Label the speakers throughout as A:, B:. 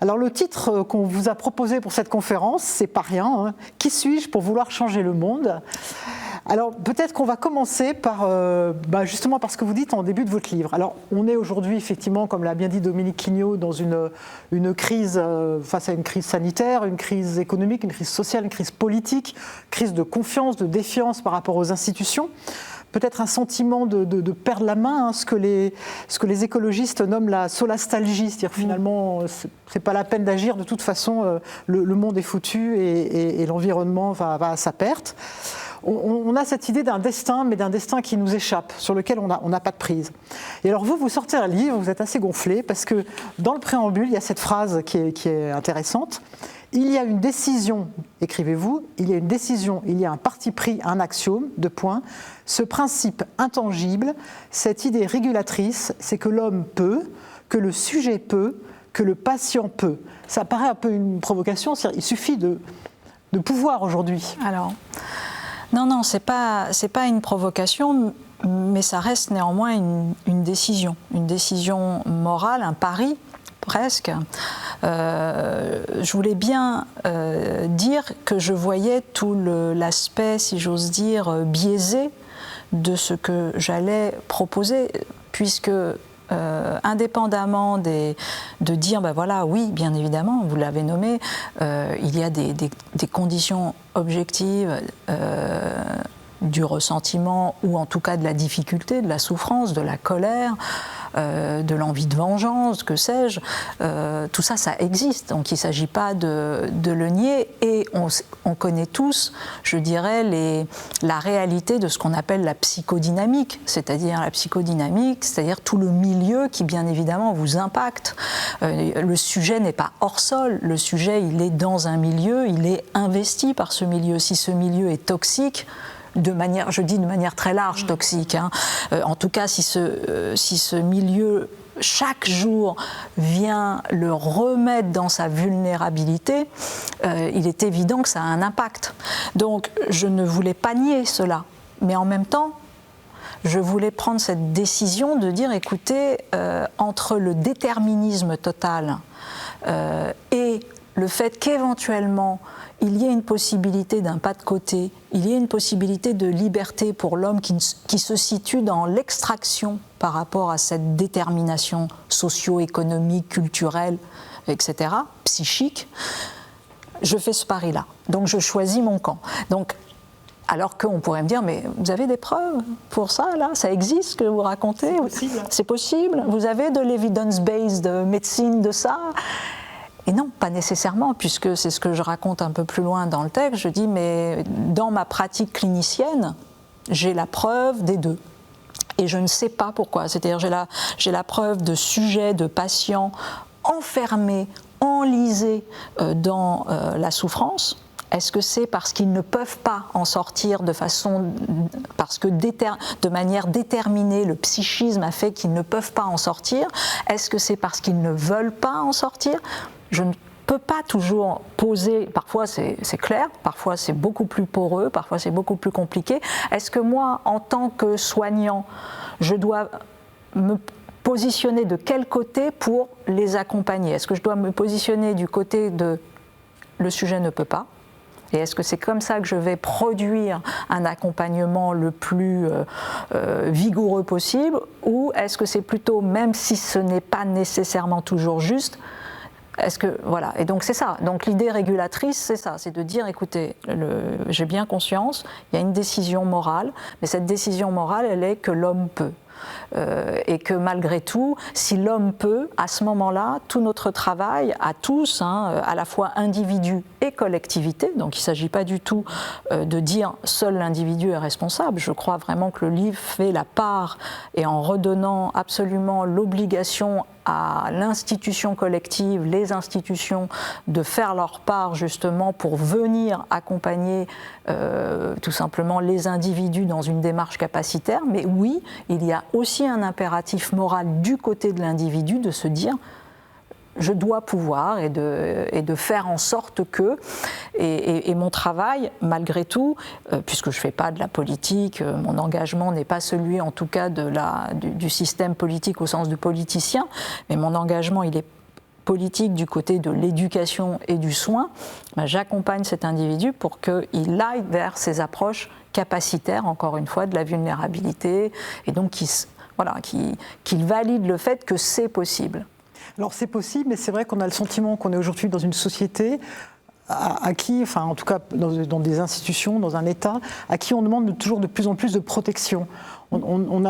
A: Alors le titre qu'on vous a proposé pour cette conférence, c'est pas rien, hein. Qui suis-je pour vouloir changer le monde ? Alors peut-être qu'on va commencer par, justement par ce que vous dites en début de votre livre. Alors on est aujourd'hui effectivement, comme l'a bien dit Dominique Quignot, dans une crise, face à une crise sanitaire, une crise économique, une crise sociale, une crise politique, crise de confiance, de défiance par rapport aux institutions. Peut-être un sentiment de perdre la main, hein, ce que les écologistes nomment la solastalgie, c'est-à-dire finalement c'est pas la peine d'agir, de toute façon le monde est foutu et l'environnement va à sa perte. On a cette idée d'un destin, mais d'un destin qui nous échappe, sur lequel on n'a pas de prise. Et alors vous sortez un livre, vous êtes assez gonflé, parce que dans le préambule, il y a cette phrase qui est intéressante. Il y a une décision, écrivez-vous, il y a une décision, il y a un parti pris, un axiome, 2 points. Ce principe intangible, cette idée régulatrice, c'est que l'homme peut, que le sujet peut, que le patient peut. Ça paraît un peu une provocation, il suffit de pouvoir aujourd'hui.
B: Alors, non, c'est pas une provocation, mais ça reste néanmoins une décision morale, un pari, presque. Je voulais bien dire que je voyais tout l'aspect, si j'ose dire, biaisé de ce que j'allais proposer, puisque indépendamment de dire, voilà, oui, bien évidemment, vous l'avez nommé, il y a des conditions objectives du ressentiment, ou en tout cas de la difficulté, de la souffrance, de la colère, de l'envie de vengeance, que sais-je, tout ça, ça existe. Donc il ne s'agit pas de le nier, et on connaît tous, je dirais, la réalité de ce qu'on appelle la psychodynamique, c'est-à-dire tout le milieu qui, bien évidemment, vous impacte. Le sujet n'est pas hors sol, le sujet, il est dans un milieu, il est investi par ce milieu. Si ce milieu est toxique, je dis de manière très large, toxique, hein. En tout cas, si ce milieu, chaque jour, vient le remettre dans sa vulnérabilité, il est évident que ça a un impact. Donc, je ne voulais pas nier cela, mais en même temps, je voulais prendre cette décision de dire, écoutez, entre le déterminisme total et le fait qu'éventuellement, il y ait une possibilité d'un pas de côté, il y ait une possibilité de liberté pour l'homme qui se situe dans l'extraction par rapport à cette détermination socio-économique, culturelle, etc., psychique, je fais ce pari-là. Donc je choisis mon camp. Donc, alors qu'on pourrait me dire, mais vous avez des preuves pour ça, là ? Ça existe, ce que vous racontez ? C'est possible. Vous avez de l'evidence-based médecine de ça ? Et non, pas nécessairement, puisque c'est ce que je raconte un peu plus loin dans le texte. Je dis, mais dans ma pratique clinicienne, j'ai la preuve des deux. Et je ne sais pas pourquoi. C'est-à-dire, j'ai la preuve de sujets, de patients enfermés, enlisés dans la souffrance. Est-ce que c'est parce qu'ils ne peuvent pas en sortir parce que de manière déterminée, le psychisme a fait qu'ils ne peuvent pas en sortir ? Est-ce que c'est parce qu'ils ne veulent pas en sortir ? Je ne peux pas toujours poser, parfois c'est clair, parfois c'est beaucoup plus poreux, parfois c'est beaucoup plus compliqué. Est-ce que moi, en tant que soignant, je dois me positionner de quel côté pour les accompagner ? Est-ce que je dois me positionner du côté de le sujet ne peut pas ? Et est-ce que c'est comme ça que je vais produire un accompagnement le plus vigoureux possible ? Ou est-ce que c'est plutôt, même si ce n'est pas nécessairement toujours juste, voilà, et donc c'est ça. Donc l'idée régulatrice, c'est ça, c'est de dire, écoutez, j'ai bien conscience, il y a une décision morale, mais cette décision morale, elle est que l'homme peut. Et que malgré tout, si l'homme peut, à ce moment-là, tout notre travail, à tous, à la fois individu et collectivité, donc il ne s'agit pas du tout de dire seul l'individu est responsable. Je crois vraiment que le livre fait la part, et en redonnant absolument l'obligation à l'institution collective, les institutions, de faire leur part justement pour venir accompagner tout simplement les individus dans une démarche capacitaire. Mais oui, il y a aussi un impératif moral du côté de l'individu de se dire je dois pouvoir et de faire en sorte que, et mon travail, malgré tout, puisque je ne fais pas de la politique, mon engagement n'est pas celui en tout cas du système politique au sens de politicien, mais mon engagement il est politique du côté de l'éducation et du soin, j'accompagne cet individu pour qu'il aille vers ces approches capacitaires, encore une fois, de la vulnérabilité, et donc qu'il valide le fait que c'est possible.
A: Alors c'est possible, mais c'est vrai qu'on a le sentiment qu'on est aujourd'hui dans une société à qui, enfin en tout cas dans des institutions, dans un État, à qui on demande toujours de plus en plus de protection.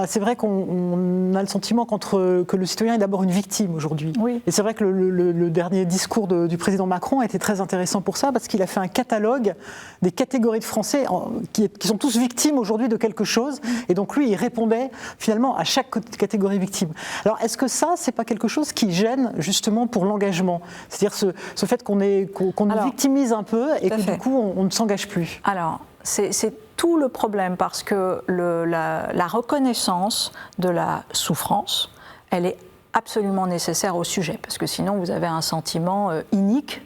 A: C'est vrai qu'on a le sentiment que le citoyen est d'abord une victime aujourd'hui.
B: Oui.
A: Et c'est vrai que le dernier discours du président Macron a été très intéressant pour ça, parce qu'il a fait un catalogue des catégories de Français qui sont tous victimes aujourd'hui de quelque chose. Et donc lui, il répondait finalement à chaque catégorie victime. Alors est-ce que ça, c'est pas quelque chose qui gêne justement pour l'engagement ? C'est-à-dire ce fait qu'on nous victimise un peu et que du coup, on ne s'engage plus.
B: Alors, c'est tout le problème, parce que la reconnaissance de la souffrance, elle est absolument nécessaire au sujet, parce que sinon vous avez un sentiment inique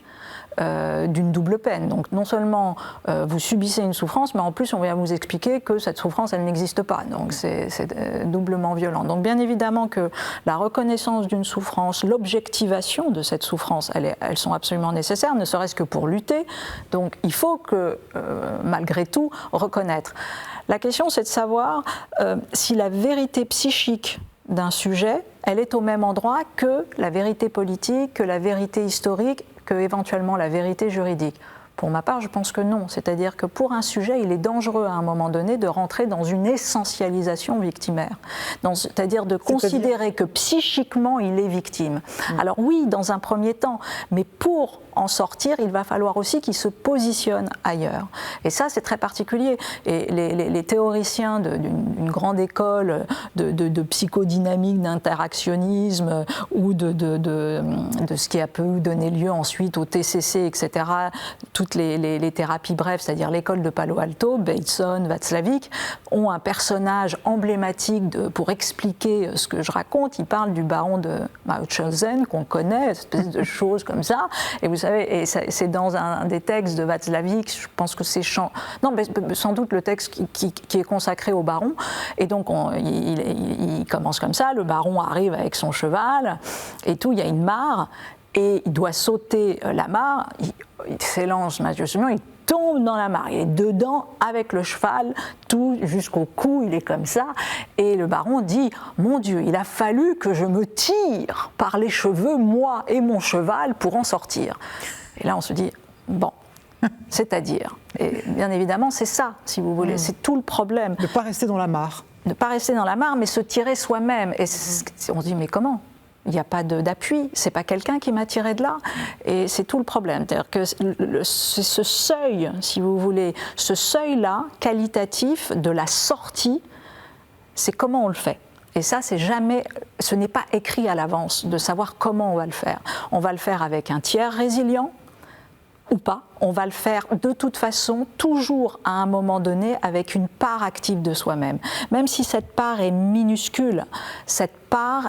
B: d'une double peine. Donc non seulement vous subissez une souffrance, mais en plus on vient vous expliquer que cette souffrance, elle n'existe pas. Donc c'est doublement violent. Donc bien évidemment que la reconnaissance d'une souffrance, l'objectivation de cette souffrance, elles sont absolument nécessaires, ne serait-ce que pour lutter. Donc il faut que, malgré tout, reconnaître. La question, c'est de savoir si la vérité psychique d'un sujet, elle est au même endroit que la vérité politique, que la vérité historique, que éventuellement la vérité juridique. Pour ma part, je pense que non. C'est-à-dire que pour un sujet, il est dangereux à un moment donné de rentrer dans une essentialisation victimaire. C'est-à-dire de considérer que psychiquement, il est victime. Alors oui, dans un premier temps, mais pour en sortir, il va falloir aussi qu'il se positionne ailleurs. Et ça, c'est très particulier. Et les théoriciens d'une grande école de psychodynamique, d'interactionnisme ou de ce qui a pu donner lieu ensuite au TCC, etc., toutes les thérapies brèves, c'est-à-dire l'école de Palo Alto, Bateson, Václavic, ont un personnage emblématique pour expliquer ce que je raconte. Ils parlent du baron de Mauthausen, qu'on connaît, une espèce de choses comme ça. Et vous savez, et c'est dans un des textes de Václavic, je pense que c'est non, mais sans doute le texte qui est consacré au baron. Et donc, il commence comme ça, le baron arrive avec son cheval, et tout, il y a une mare, et il doit sauter la mare, il s'élance majestueusement, il tombe dans la mare, il est dedans avec le cheval, tout jusqu'au cou, il est comme ça, et le baron dit « Mon Dieu, il a fallu que je me tire par les cheveux, moi et mon cheval, pour en sortir. » Et là, on se dit « Bon, c'est-à-dire ?» Et bien évidemment, c'est ça, si vous voulez, c'est tout le problème.
A: De ne pas rester dans la mare.
B: Ne pas rester dans la mare, mais se tirer soi-même. Et on se dit « Mais comment ? Il n'y a pas d'appui, c'est pas quelqu'un qui m'a tiré de là, et c'est tout le problème. C'est-à-dire que ce seuil, si vous voulez, ce seuil-là, qualitatif de la sortie, c'est comment on le fait. Et ça, ce n'est pas écrit à l'avance de savoir comment on va le faire. On va le faire avec un tiers résilient ou pas. On va le faire de toute façon, toujours à un moment donné, avec une part active de soi-même. Même si cette part est minuscule, cette part,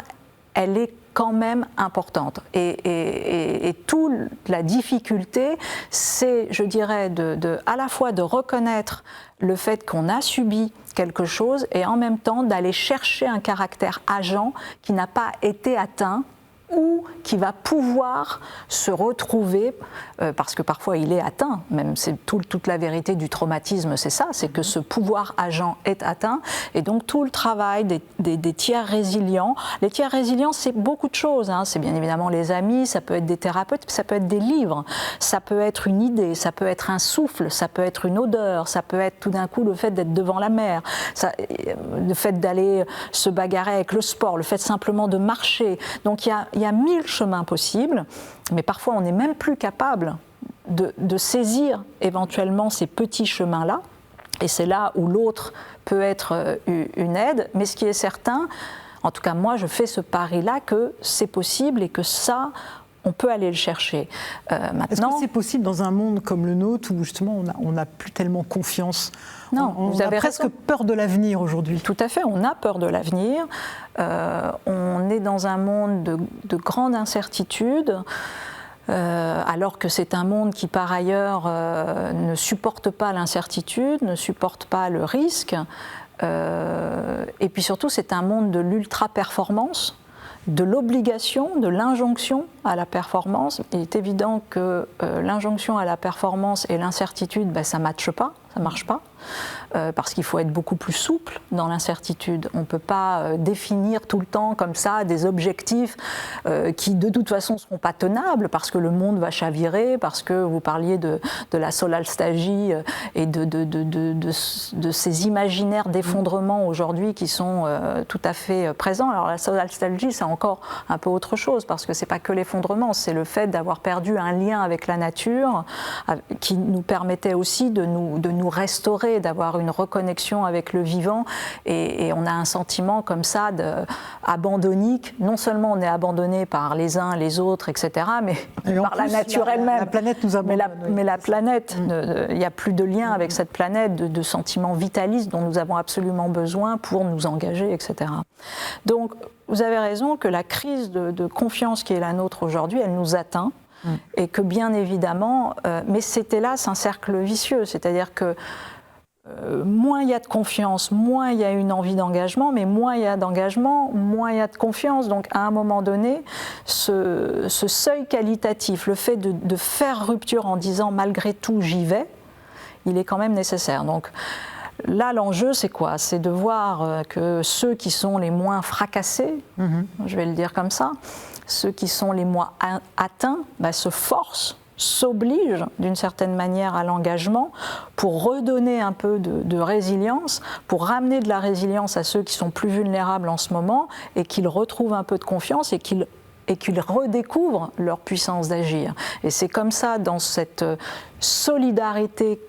B: elle est quand même importante. Et toute la difficulté, c'est, je dirais, à la fois de reconnaître le fait qu'on a subi quelque chose et en même temps d'aller chercher un caractère agent qui n'a pas été atteint ou qui va pouvoir se retrouver, parce que parfois il est atteint, même c'est toute la vérité du traumatisme, c'est ça, c'est que ce pouvoir agent est atteint, et donc tout le travail des tiers résilients. Les tiers résilients, c'est beaucoup de choses, hein. C'est bien évidemment les amis, ça peut être des thérapeutes, ça peut être des livres, ça peut être une idée, ça peut être un souffle, ça peut être une odeur, ça peut être tout d'un coup le fait d'être devant la mer, le fait d'aller se bagarrer avec le sport, le fait simplement de marcher. Donc il y a 1000 chemins possibles, mais parfois on n'est même plus capable de saisir éventuellement ces petits chemins-là, et c'est là où l'autre peut être une aide, mais ce qui est certain, en tout cas moi je fais ce pari-là, que c'est possible et que ça, on peut aller le chercher. Maintenant, est-ce que
A: c'est possible dans un monde comme le nôtre où justement on n'a plus tellement confiance?
B: Non,
A: on a presque peur de l'avenir aujourd'hui.
B: Tout à fait, on a peur de l'avenir. On est dans un monde de grande incertitude, alors que c'est un monde qui par ailleurs ne supporte pas l'incertitude, ne supporte pas le risque. Et puis surtout, c'est un monde de l'ultra-performance, de l'obligation, de l'injonction à la performance. Il est évident que l'injonction à la performance et l'incertitude, ça ne matche pas, ça ne marche pas. Parce qu'il faut être beaucoup plus souple dans l'incertitude. On ne peut pas définir tout le temps comme ça des objectifs qui de toute façon ne seront pas tenables parce que le monde va chavirer, parce que vous parliez de la solalstalgie et de ces imaginaires d'effondrement aujourd'hui qui sont tout à fait présents. Alors la solalstalgie, c'est encore un peu autre chose parce que ce n'est pas que l'effondrement, c'est le fait d'avoir perdu un lien avec la nature qui nous permettait aussi de nous restaurer, d'avoir une reconnexion avec le vivant, et on a un sentiment comme ça abandonnique. Non seulement on est abandonné par les uns, les autres, etc., mais par la nature elle-même.
A: La planète nous abandonne.
B: Mais la planète, il n'y a plus de lien avec cette planète, de sentiments vitalistes dont nous avons absolument besoin pour nous engager, etc. Donc, vous avez raison que la crise de confiance qui est la nôtre aujourd'hui, elle nous atteint. Et que bien évidemment, mais c'est hélas un cercle vicieux, c'est-à-dire que moins il y a de confiance, moins il y a une envie d'engagement, mais moins il y a d'engagement, moins il y a de confiance. Donc à un moment donné, ce seuil qualitatif, le fait de faire rupture en disant malgré tout j'y vais, il est quand même nécessaire. Donc là, l'enjeu, c'est quoi? C'est de voir que ceux qui sont les moins fracassés, je vais le dire comme ça, ceux qui sont les moins atteints, se forcent, s'obligent d'une certaine manière à l'engagement pour redonner un peu de résilience, pour ramener de la résilience à ceux qui sont plus vulnérables en ce moment et qu'ils retrouvent un peu de confiance et qu'ils redécouvrent leur puissance d'agir. Et c'est comme ça, dans cette solidarité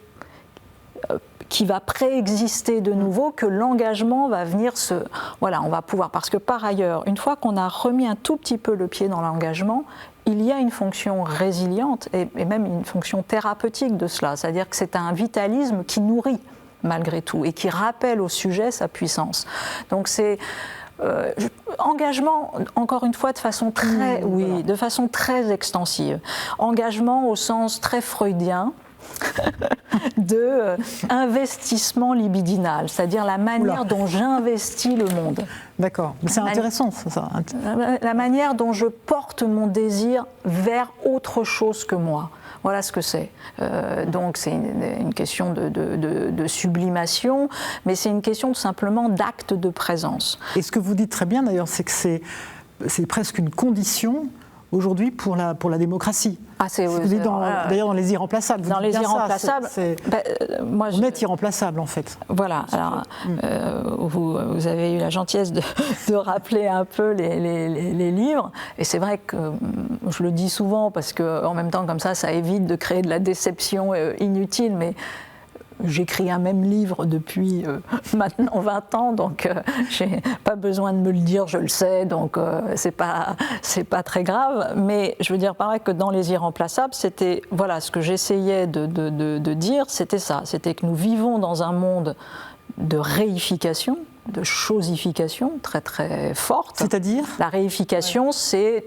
B: qui va préexister de nouveau, que l'engagement va venir on va pouvoir, parce que par ailleurs, une fois qu'on a remis un tout petit peu le pied dans l'engagement, il y a une fonction résiliente et même une fonction thérapeutique de cela, c'est-à-dire que c'est un vitalisme qui nourrit malgré tout et qui rappelle au sujet sa puissance. Donc c'est engagement, encore une fois, de façon très extensive. Engagement au sens très freudien de investissement libidinal, c'est-à-dire la manière dont j'investis le monde.
A: D'accord, mais c'est intéressant ça.
B: La manière dont je porte mon désir vers autre chose que moi. Voilà ce que c'est. Donc c'est une question de sublimation, mais c'est une question tout simplement d'acte de présence.
A: Et ce que vous dites très bien d'ailleurs, c'est que c'est presque une condition aujourd'hui pour la démocratie. D'ailleurs dans Les Irremplaçables.
B: Dans Les Irremplaçables,
A: on est irremplaçable en fait.
B: Voilà. Alors, vous avez eu la gentillesse de rappeler un peu les livres, et c'est vrai que je le dis souvent parce que en même temps comme ça évite de créer de la déception inutile, mais j'écris un même livre depuis maintenant 20 ans, donc j'ai pas besoin de me le dire, je le sais, donc c'est pas très grave. Mais je veux dire par là que dans Les Irremplaçables, c'était, ce que j'essayais de dire, c'était ça, c'était que nous vivons dans un monde de réification, de chosification très très forte.
A: C'est-à-dire ?
B: La réification, c'est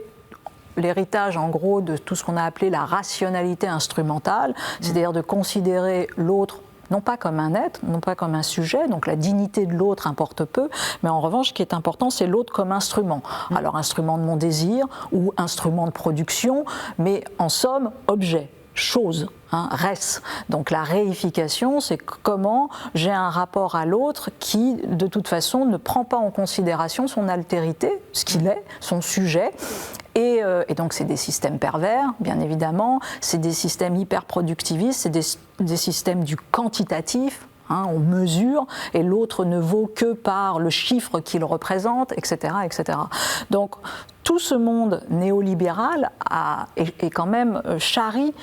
B: l'héritage en gros de tout ce qu'on a appelé la rationalité instrumentale, c'est-à-dire de considérer l'autre non pas comme un être, non pas comme un sujet, donc la dignité de l'autre importe peu, mais en revanche, ce qui est important, c'est l'autre comme instrument. Alors, instrument de mon désir ou instrument de production, mais en somme, objet, chose, res. Donc la réification, c'est comment j'ai un rapport à l'autre qui, de toute façon, ne prend pas en considération son altérité, ce qu'il est, son sujet. Et donc c'est des systèmes pervers, bien évidemment, c'est des systèmes hyper-productivistes, c'est des systèmes du quantitatif, on mesure, et l'autre ne vaut que par le chiffre qu'il représente, etc., etc. Donc tout ce monde néolibéral est quand même charrie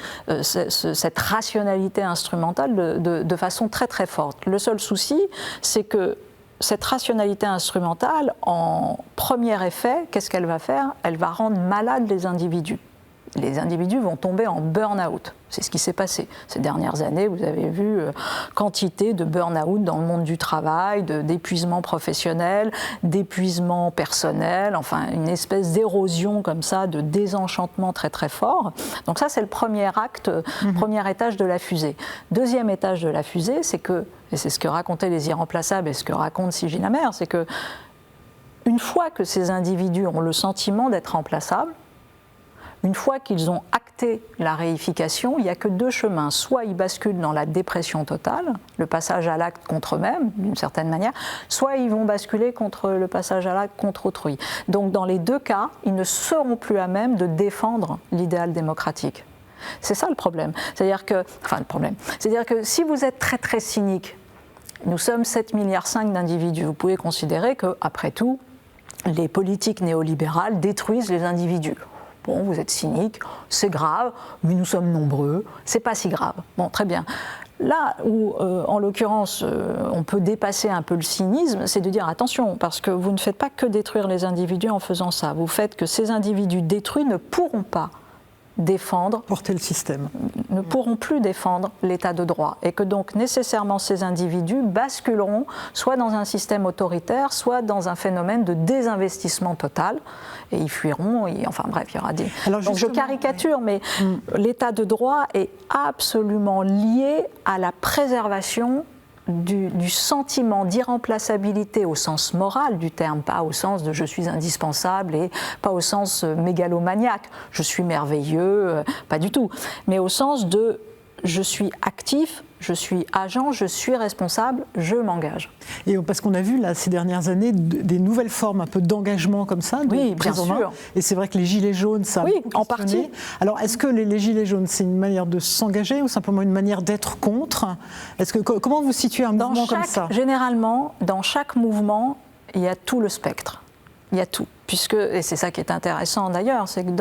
B: cette rationalité instrumentale de façon très très forte. Le seul souci, c'est que cette rationalité instrumentale, en premier effet, qu'est-ce qu'elle va faire? Elle va rendre malades les individus. Les individus vont tomber en burn-out. C'est ce qui s'est passé ces dernières années. Vous avez vu quantité de burn-out dans le monde du travail, d'épuisement professionnel, d'épuisement personnel, enfin une espèce d'érosion comme ça, de désenchantement très très fort. Donc ça, c'est le premier acte, premier étage de la fusée. Deuxième étage de la fusée, c'est que, et c'est ce que racontaient Les Irremplaçables et ce que raconte Sigy Lamère, c'est que une fois que ces individus ont le sentiment d'être remplaçables, une fois qu'ils ont acté la réification, il n'y a que deux chemins. Soit ils basculent dans la dépression totale, le passage à l'acte contre eux-mêmes, d'une certaine manière, soit ils vont basculer contre le passage à l'acte contre autrui. Donc dans les deux cas, ils ne seront plus à même de défendre l'idéal démocratique. C'est ça le problème. C'est-à-dire que si vous êtes très très cynique, nous sommes 7,5 milliards d'individus, vous pouvez considérer qu'après tout, les politiques néolibérales détruisent les individus. Bon, vous êtes cynique, c'est grave, mais nous sommes nombreux, c'est pas si grave. Bon, très bien. Là où, en l'occurrence, on peut dépasser un peu le cynisme, c'est de dire attention, parce que vous ne faites pas que détruire les individus en faisant ça. Vous faites que ces individus détruits ne pourront pas défendre,
A: porter le système,
B: ne pourront plus défendre l'état de droit, et que donc nécessairement ces individus basculeront soit dans un système autoritaire, soit dans un phénomène de désinvestissement total, et ils fuiront, enfin bref, il y aura des... Donc je caricature, mais l'état de droit est absolument lié à la préservation du sentiment d'irremplaçabilité au sens moral du terme, pas au sens de je suis indispensable et pas au sens mégalomaniaque, je suis merveilleux, pas du tout, mais au sens de je suis actif, je suis agent, je suis responsable, je m'engage.
A: Et parce qu'on a vu là ces dernières années des nouvelles formes un peu d'engagement comme ça,
B: oui, bien sûr.
A: Et c'est vrai que les gilets jaunes, ça.
B: Oui, en partie.
A: Alors, est-ce que les gilets jaunes, c'est une manière de s'engager ou simplement une manière d'être contre ? Comment vous situez un mouvement comme ça ?
B: Généralement, dans chaque mouvement, il y a tout le spectre. Il y a tout. Et c'est ça qui est intéressant d'ailleurs, c'est que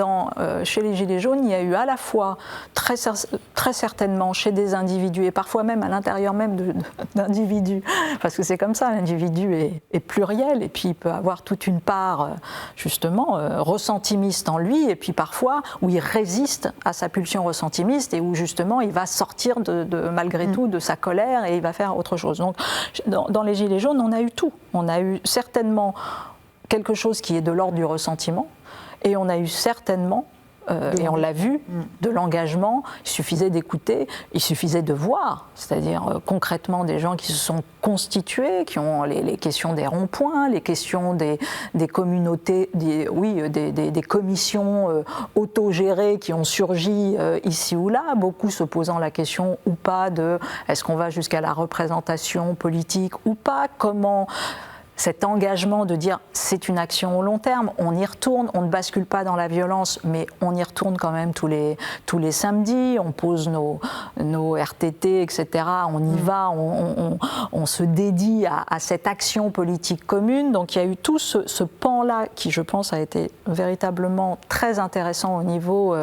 B: chez les Gilets jaunes, il y a eu à la fois, très certainement, chez des individus, et parfois même à l'intérieur même d'individus, parce que c'est comme ça, l'individu est pluriel, et puis il peut avoir toute une part, justement, ressentimiste en lui, et puis parfois où il résiste à sa pulsion ressentimiste, et où justement il va sortir malgré tout de sa colère, et il va faire autre chose. Donc dans les Gilets jaunes, on a eu tout. On a eu certainement quelque chose qui est de l'ordre du ressentiment, et on a eu certainement, et on l'a vu, de l'engagement. Il suffisait d'écouter, il suffisait de voir, c'est-à-dire concrètement des gens qui se sont constitués, qui ont les questions des ronds-points, les questions des communautés, des commissions autogérées qui ont surgi ici ou là, beaucoup se posant la question ou pas de est-ce qu'on va jusqu'à la représentation politique ou pas, comment... Cet engagement de dire c'est une action au long terme, on y retourne, on ne bascule pas dans la violence, mais on y retourne quand même tous les samedis, on pose nos RTT, etc. On y va, on se dédie à cette action politique commune. Donc il y a eu tout ce pan-là qui, je pense, a été véritablement très intéressant au niveau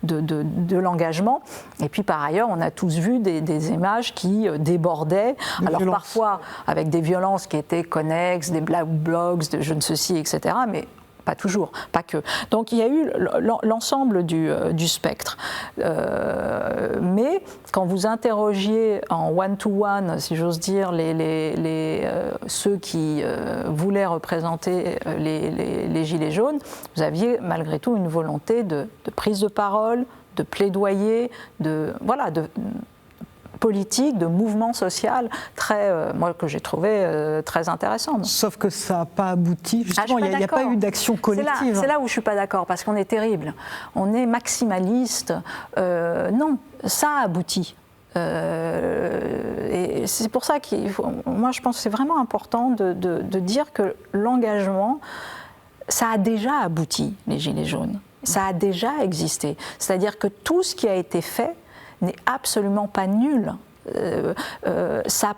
B: de l'engagement. Et puis par ailleurs, on a tous vu des images qui débordaient, alors parfois avec des violences qui étaient connexes, des black blocs, de je ne sais si, etc., mais pas toujours, pas que. Donc il y a eu l'ensemble du spectre. Mais quand vous interrogiez en one-to-one, si j'ose dire, ceux qui voulaient représenter les Gilets jaunes, vous aviez malgré tout une volonté de prise de parole, de plaidoyer, de politique, de mouvement social, moi, que j'ai trouvé très intéressant.
A: Sauf que ça n'a pas abouti, justement, il n'y a pas eu d'action collective.
B: C'est là où je ne suis pas d'accord, parce qu'on est terrible. On est maximaliste. Non, ça a abouti. Et c'est pour ça moi je pense que c'est vraiment important de dire que l'engagement, ça a déjà abouti, les Gilets jaunes. Ça a déjà existé. C'est-à-dire que tout ce qui a été fait n'est absolument pas nul. Ça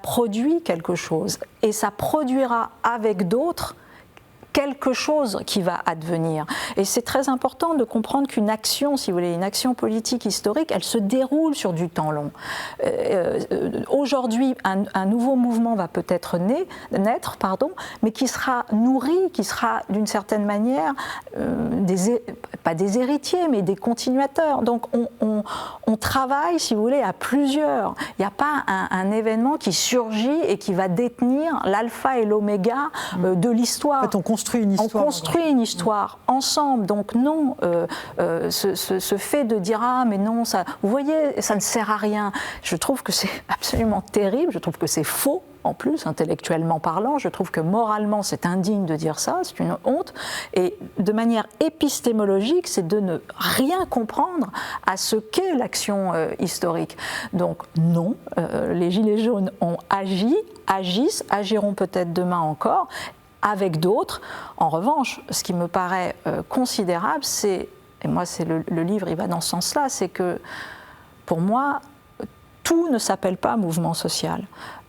B: produit quelque chose, et ça produira avec d'autres quelque chose qui va advenir. Et c'est très important de comprendre qu'une action, si vous voulez, une action politique historique, elle se déroule sur du temps long. Aujourd'hui, un nouveau mouvement va peut-être naître, mais qui sera nourri, qui sera d'une certaine manière, pas des héritiers, mais des continuateurs. Donc on travaille, si vous voulez, à plusieurs. Il n'y a pas un événement qui surgit et qui va détenir l'alpha et l'oméga de l'histoire.
A: En fait, on construit construit une histoire.
B: On construit une histoire ensemble. Donc non, ce fait de dire ah mais non, ça, vous voyez, ça ne sert à rien. Je trouve que c'est absolument terrible. Je trouve que c'est faux. En plus, intellectuellement parlant, je trouve que moralement, c'est indigne de dire ça, c'est une honte. Et de manière épistémologique, c'est de ne rien comprendre à ce qu'est l'action historique. Donc non, les Gilets jaunes ont agi, agissent, agiront peut-être demain encore, avec d'autres. En revanche, ce qui me paraît considérable, c'est, et moi c'est le livre, il va dans ce sens-là, c'est que pour moi, tout ne s'appelle pas mouvement social.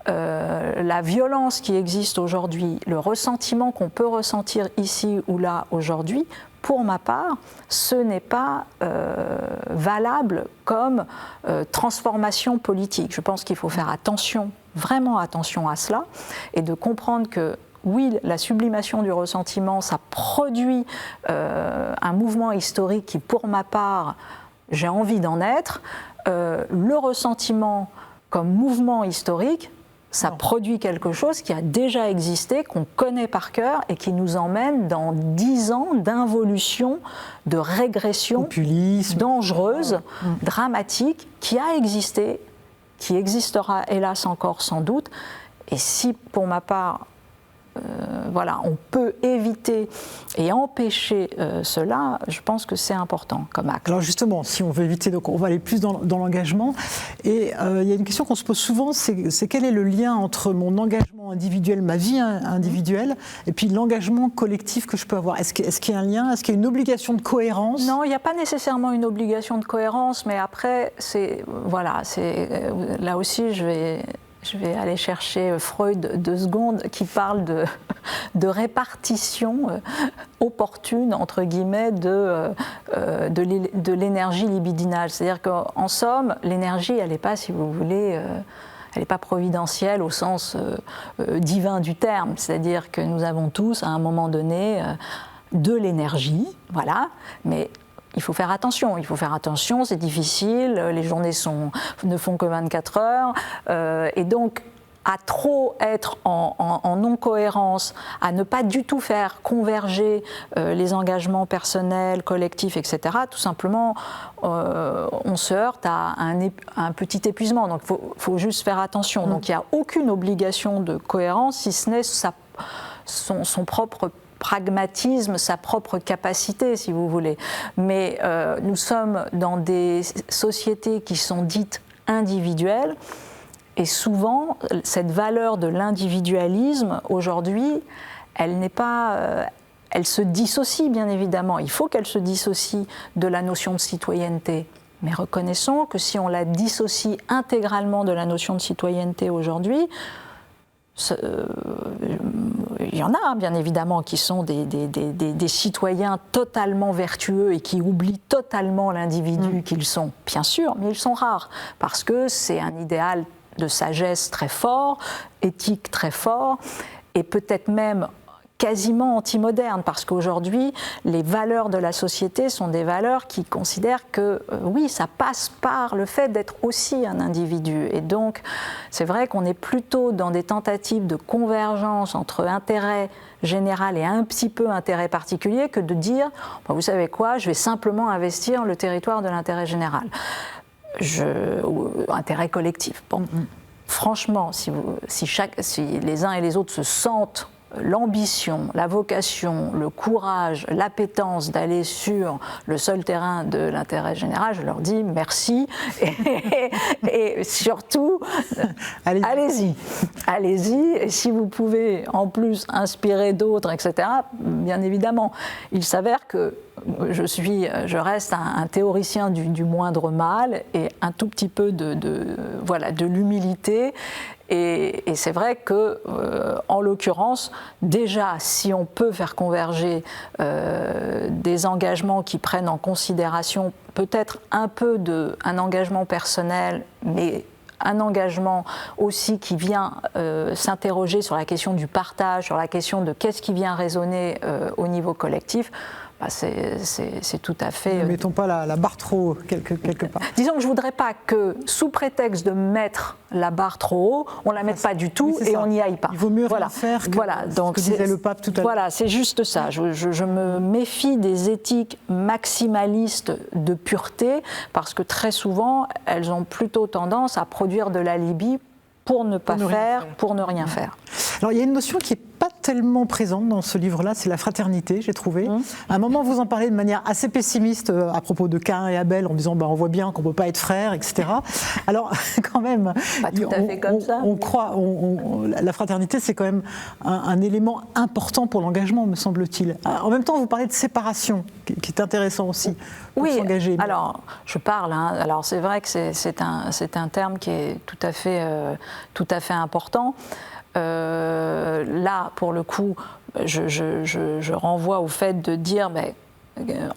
B: La violence qui existe aujourd'hui, le ressentiment qu'on peut ressentir ici ou là aujourd'hui, pour ma part, ce n'est pas valable comme transformation politique. Je pense qu'il faut faire attention, vraiment attention à cela, et de comprendre que oui, la sublimation du ressentiment, ça produit un mouvement historique qui, pour ma part, j'ai envie d'en être. Le ressentiment comme mouvement historique, ça produit quelque chose qui a déjà existé, qu'on connaît par cœur et qui nous emmène dans 10 ans d'involution, de régression
A: populisme,
B: dangereuse, dramatique, qui a existé, qui existera hélas encore sans doute. Et si, pour ma part, voilà, on peut éviter et empêcher cela, je pense que c'est important comme acte.
A: Alors justement, si on veut éviter, donc on va aller plus dans l'engagement. Et il y a une question qu'on se pose souvent, c'est quel est le lien entre mon engagement individuel, ma vie individuelle, et puis l'engagement collectif que je peux avoir. Est-ce qu'il y a un lien? Est-ce qu'il y a une obligation de cohérence?
B: Non, il n'y a pas nécessairement une obligation de cohérence, mais après, là aussi, je vais aller chercher Freud 2 secondes, qui parle de répartition opportune, entre guillemets, de l'énergie libidinale. C'est-à-dire qu'en somme, l'énergie, elle n'est pas, si vous voulez, elle n'est pas providentielle au sens divin du terme. C'est-à-dire que nous avons tous, à un moment donné, de l'énergie, voilà, mais il faut faire attention, c'est difficile, les journées ne font que 24 heures, et donc à trop être en non-cohérence, à ne pas du tout faire converger les engagements personnels, collectifs, etc., tout simplement, on se heurte à un petit épuisement. Donc il faut juste faire attention. Donc il n'y a aucune obligation de cohérence, si ce n'est son propre pragmatisme, sa propre capacité, si vous voulez. Mais nous sommes dans des sociétés qui sont dites individuelles, et souvent, cette valeur de l'individualisme, aujourd'hui, elle n'est pas... elle se dissocie, bien évidemment. Il faut qu'elle se dissocie de la notion de citoyenneté. Mais reconnaissons que si on la dissocie intégralement de la notion de citoyenneté aujourd'hui, il y en a bien évidemment qui sont des citoyens totalement vertueux et qui oublient totalement l'individu qu'ils sont, bien sûr, mais ils sont rares parce que c'est un idéal de sagesse très fort, éthique très fort, et peut-être même quasiment anti-moderne, parce qu'aujourd'hui, les valeurs de la société sont des valeurs qui considèrent que, oui, ça passe par le fait d'être aussi un individu. Et donc, c'est vrai qu'on est plutôt dans des tentatives de convergence entre intérêt général et un petit peu intérêt particulier que de dire, vous savez quoi, je vais simplement investir le territoire de l'intérêt général. Intérêt collectif. Bon. Franchement, si les uns et les autres se sentent l'ambition, la vocation, le courage, l'appétence d'aller sur le seul terrain de l'intérêt général, je leur dis merci et surtout, allez-y. Et si vous pouvez en plus inspirer d'autres, etc., bien évidemment. Il s'avère que je reste un théoricien du moindre mal et un tout petit peu de l'humilité. Et c'est vrai que, en l'occurrence, déjà, si on peut faire converger des engagements qui prennent en considération peut-être un peu un engagement personnel, mais un engagement aussi qui vient s'interroger sur la question du partage, sur la question de qu'est-ce qui vient résonner au niveau collectif, c'est tout à fait...
A: Ne mettons pas la barre trop haut, quelque part.
B: Disons que je ne voudrais pas que, sous prétexte de mettre la barre trop haut, on ne la mette pas du tout et on n'y aille pas.
A: Il vaut mieux rien faire que ce que disait le pape tout à l'heure.
B: Voilà, c'est juste ça. Je me méfie des éthiques maximalistes de pureté, parce que très souvent, elles ont plutôt tendance à produire de l'alibi pour ne pas faire, pour ne rien faire.
A: Alors il y a une notion qui n'est pas tellement présente dans ce livre-là, c'est la fraternité, j'ai trouvé. À un moment, vous en parlez de manière assez pessimiste à propos de Caïn et Abel, en disant on voit bien qu'on ne peut pas être frères, etc. Alors quand même,
B: pas tout à fait comme ça.
A: On croit, la fraternité, c'est quand même un élément important pour l'engagement, me semble-t-il. En même temps, vous parlez de séparation, qui est intéressant aussi pour s'engager.
B: Alors je parle, alors c'est vrai que c'est un terme qui est tout à fait important. Là, pour le coup, je renvoie au fait de dire,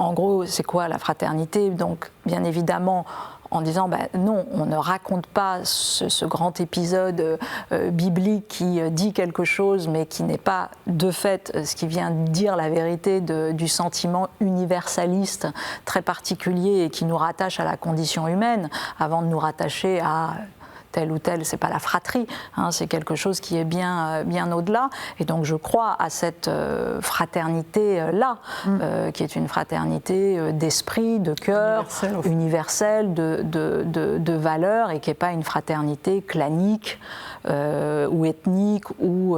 B: en gros, c'est quoi la fraternité? Donc, bien évidemment, en disant, non, on ne raconte pas ce grand épisode biblique qui dit quelque chose, mais qui n'est pas, de fait, ce qui vient dire la vérité du sentiment universaliste très particulier et qui nous rattache à la condition humaine, avant de nous rattacher à... tel ou tel, c'est pas la fratrie, c'est quelque chose qui est bien au-delà. Et donc je crois à cette fraternité-là, qui est une fraternité d'esprit, de cœur, universelle, de valeurs, et qui n'est pas une fraternité clanique ou ethnique ou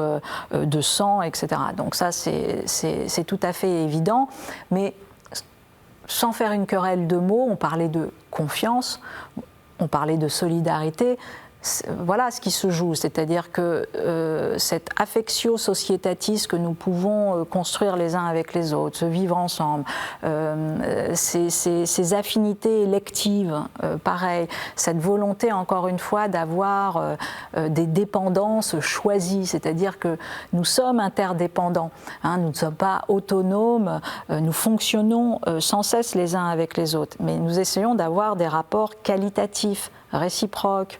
B: de sang, etc. Donc ça, c'est tout à fait évident. Mais sans faire une querelle de mots, on parlait de confiance, on parlait de solidarité. Voilà ce qui se joue, c'est-à-dire que cette affectio societatis que nous pouvons construire les uns avec les autres, se vivre ensemble, ces affinités électives, pareil, cette volonté encore une fois d'avoir des dépendances choisies, c'est-à-dire que nous sommes interdépendants, nous ne sommes pas autonomes, nous fonctionnons sans cesse les uns avec les autres, mais nous essayons d'avoir des rapports qualitatifs, réciproques,